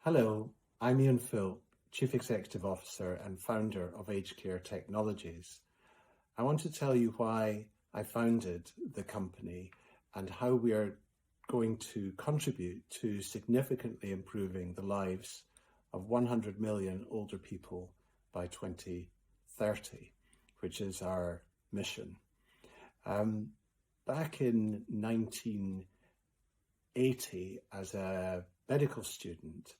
Hello, I'm Philp, Chief Executive Officer and founder of Aged Care Technologies. I want to tell you why I founded the company and how we are going to contribute to significantly improving the lives of 100 million older people by 2030, which is our mission. Back in 1980, as a medical student,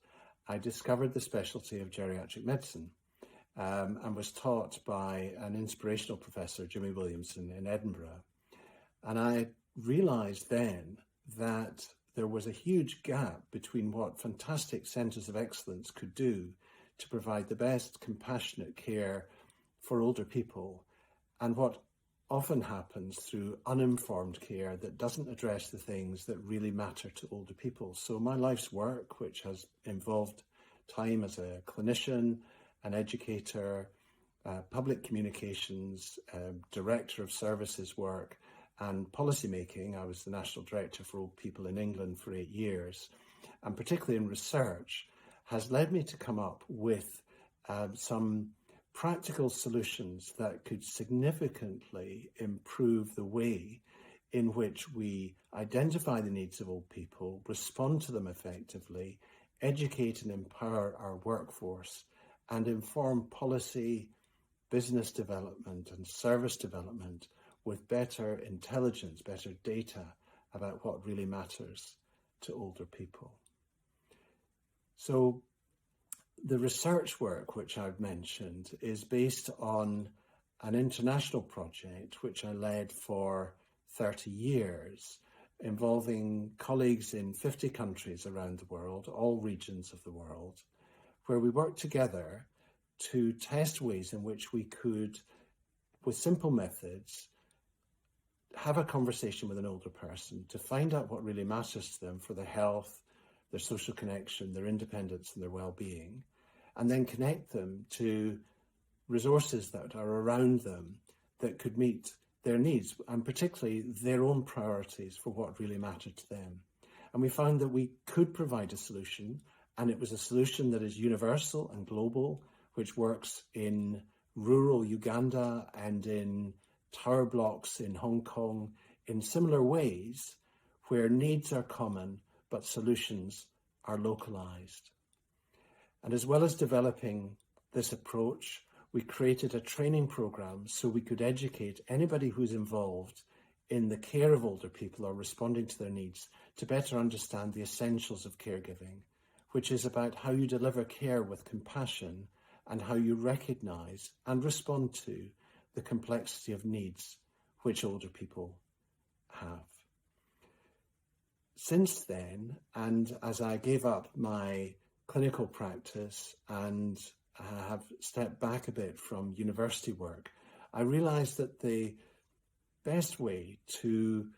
I discovered the specialty of geriatric medicine and was taught by an inspirational professor, Jimmy Williamson, in Edinburgh. And I realized then that there was a huge gap between what fantastic centres of excellence could do to provide the best compassionate care for older people and what often happens through uninformed care that doesn't address the things that really matter to older people. So my life's work, which has involved time as a clinician, an educator, public communications, director of services work, and policy making. I was the National Director for Old People in England for 8 years, and particularly in research, has led me to come up with some practical solutions that could significantly improve the way in which we identify the needs of old people, respond to them effectively, educate and empower our workforce, and inform policy, business development and service development with better intelligence, better data about what really matters to older people. So the research work which I've mentioned is based on an international project which I led for 30 years, involving colleagues in 50 countries around the world, all regions of the world, where we worked together to test ways in which we could, with simple methods, have a conversation with an older person to find out what really matters to them for their health, their social connection, their independence and their well-being, and then connect them to resources that are around them that could meet their needs, and particularly their own priorities for what really mattered to them. And we found that we could provide a solution, and it was a solution that is universal and global, which works in rural Uganda and in tower blocks in Hong Kong in similar ways, where needs are common, but solutions are localized. And as well as developing this approach, we created a training program so we could educate anybody who's involved in the care of older people or responding to their needs to better understand the essentials of caregiving, which is about how you deliver care with compassion and how you recognize and respond to the complexity of needs which older people have. Since then, and as I gave up my clinical practice and have stepped back a bit from university work, I realized that the best way to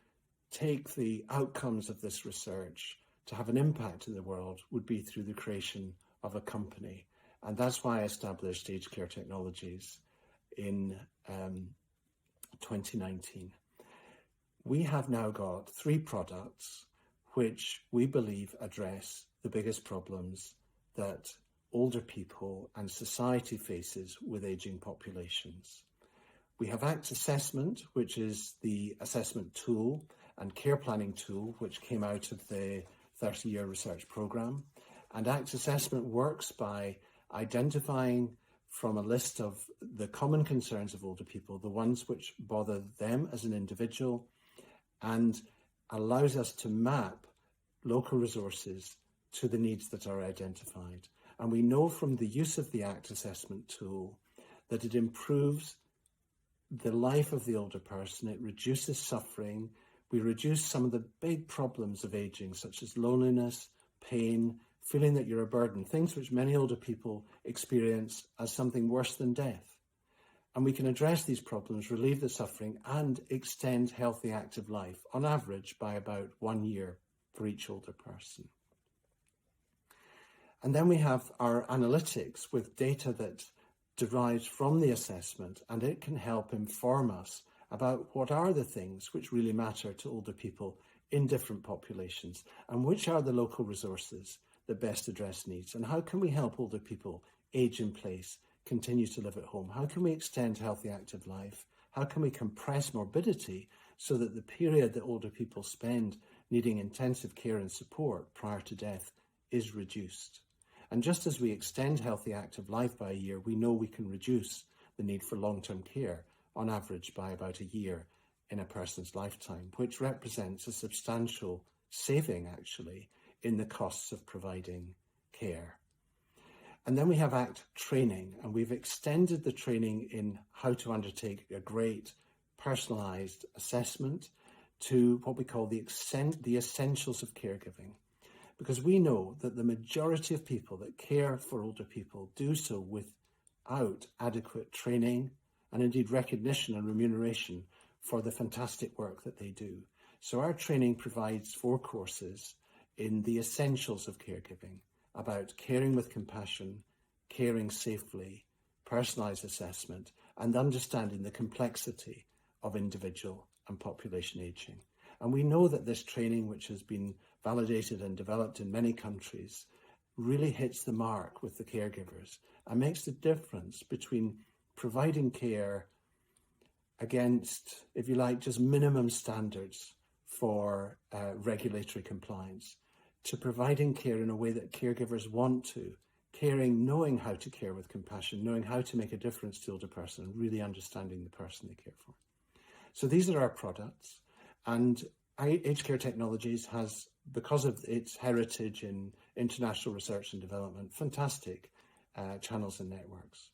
take the outcomes of this research to have an impact in the world would be through the creation of a company. And that's why I established Aged Care Technologies in 2019. We have now got 3 products which we believe address the biggest problems that older people and society faces with aging populations. We have ACT Assessment, which is the assessment tool and care planning tool which came out of the 30-year research program. And ACT Assessment works by identifying from a list of the common concerns of older people, the ones which bother them as an individual, and allows us to map local resources to the needs that are identified. And we know from the use of the ACT Assessment tool that it improves the life of the older person, it reduces suffering, we reduce some of the big problems of aging, such as loneliness, pain, feeling that you're a burden, things which many older people experience as something worse than death. And we can address these problems, relieve the suffering, and extend healthy, active life, on average, by about 1 year for each older person. And then we have our analytics with data that derives from the assessment, and it can help inform us about what are the things which really matter to older people in different populations, and which are the local resources that best address needs? And how can we help older people age in place, continue to live at home? How can we extend healthy, active life? How can we compress morbidity so that the period that older people spend needing intensive care and support prior to death is reduced? And just as we extend healthy, active life by a year, we know we can reduce the need for long-term care on average by about a year in a person's lifetime, which represents a substantial saving actually in the costs of providing care. And then we have ACT training, and we've extended the training in how to undertake a great personalised assessment to what we call the essentials of caregiving. Because we know that the majority of people that care for older people do so without adequate training and indeed recognition and remuneration for the fantastic work that they do. So our training provides 4 courses in the essentials of caregiving, about caring with compassion, caring safely, personalised assessment, and understanding the complexity of individual and population ageing. And we know that this training, which has been validated and developed in many countries, really hits the mark with the caregivers and makes the difference between providing care against, if you like, just minimum standards for regulatory compliance, to providing care in a way that caregivers want to, caring, knowing how to care with compassion, knowing how to make a difference to the older person, and really understanding the person they care for. So these are our products, and Aged Care Technologies has, because of its heritage in international research and development, fantastic channels and networks.